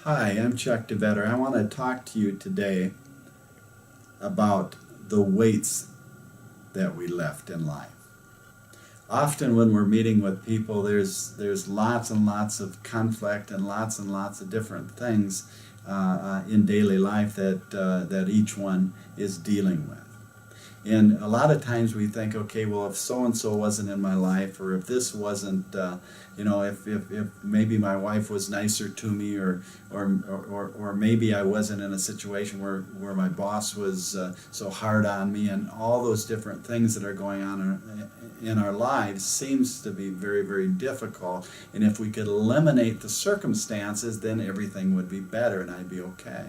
Hi, I'm Chuck DeVetter. I want to talk to you today about the weights that we left in life. Often when we're meeting with people, there's lots and lots of conflict and lots of different things in daily life that each one is dealing with. And a lot of times we think, okay, well, if so-and-so wasn't in my life, or if this wasn't, if maybe my wife was nicer to me, or maybe I wasn't in a situation where my boss was so hard on me, and all those different things that are going on in our lives seems to be very, very difficult. And if we could eliminate the circumstances, then everything would be better and I'd be okay.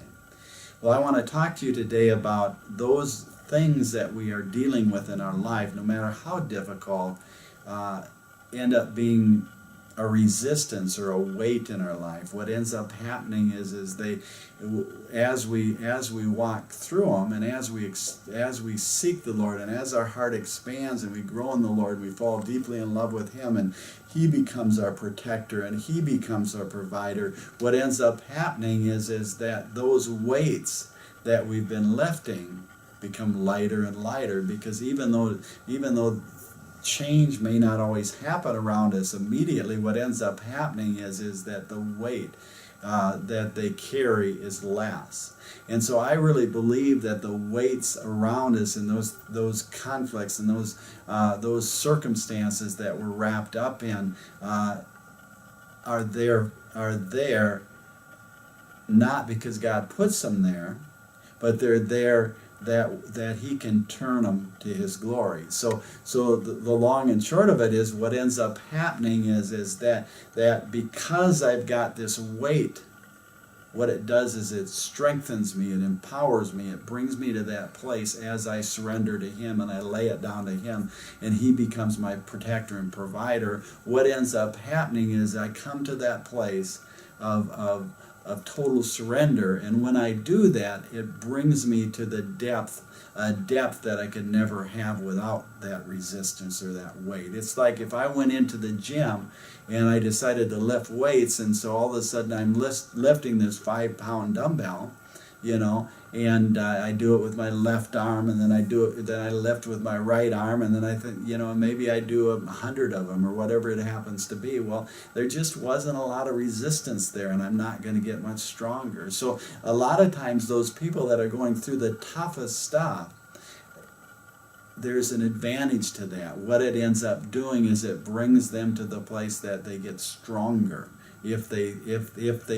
Well, I want to talk to you today about those things that we are dealing with in our life, no matter how difficult, end up being a resistance or a weight in our life. What ends up happening is they, as we walk through them, and as we seek the Lord, and as our heart expands and we grow in the Lord, we fall deeply in love with Him, and He becomes our protector and He becomes our provider. What ends up happening is that those weights that we've been lifting become lighter and lighter, because even though change may not always happen around us immediately, what ends up happening is that the weight that they carry is less. And so I really believe that the weights around us and those conflicts and those circumstances that we're wrapped up in are there not because God puts them there, but they're there that He can turn them to His glory. So the long and short of it is, what ends up happening is that because I've got this weight, what it does is it strengthens me, it empowers me, it brings me to that place as I surrender to Him and I lay it down to Him, and He becomes my protector and provider. What ends up happening is I come to that place of total surrender, and when I do that, it brings me to the depth that I could never have without that resistance or that weight. It's like if I went into the gym and I decided to lift weights, and so all of a sudden I'm lifting this 5-pound dumbbell, and I do it with my left arm, and then I lift with my right arm, and then I think, maybe I do 100 of them or whatever it happens to be. Well, there just wasn't a lot of resistance there, and I'm not going to get much stronger. So a lot of times those people that are going through the toughest stuff, there's an advantage to that. What it ends up doing is it brings them to the place that they get stronger if they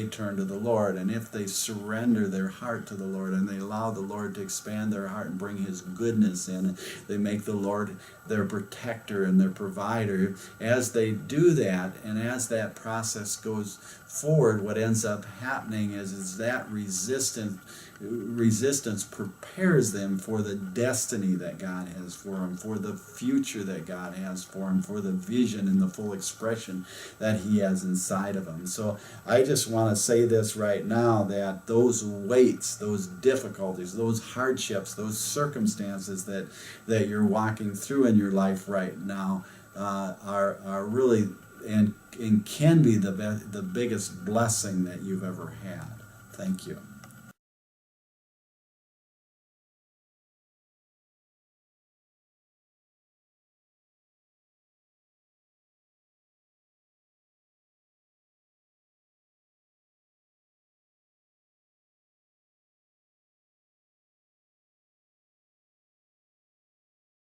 turn to the Lord, and if they surrender their heart to the Lord, and they allow the Lord to expand their heart and bring His goodness in. They make the Lord their protector and their provider. As they do that, and as that process goes forward, what ends up happening is that resistance prepares them for the destiny that God has for them, for the future that God has for them, for the vision and the full expression that He has inside of them. So I just want to say this right now, that those weights, those difficulties, those hardships, those circumstances that you're walking through in your life right now are really and can be the biggest blessing that you've ever had. Thank you.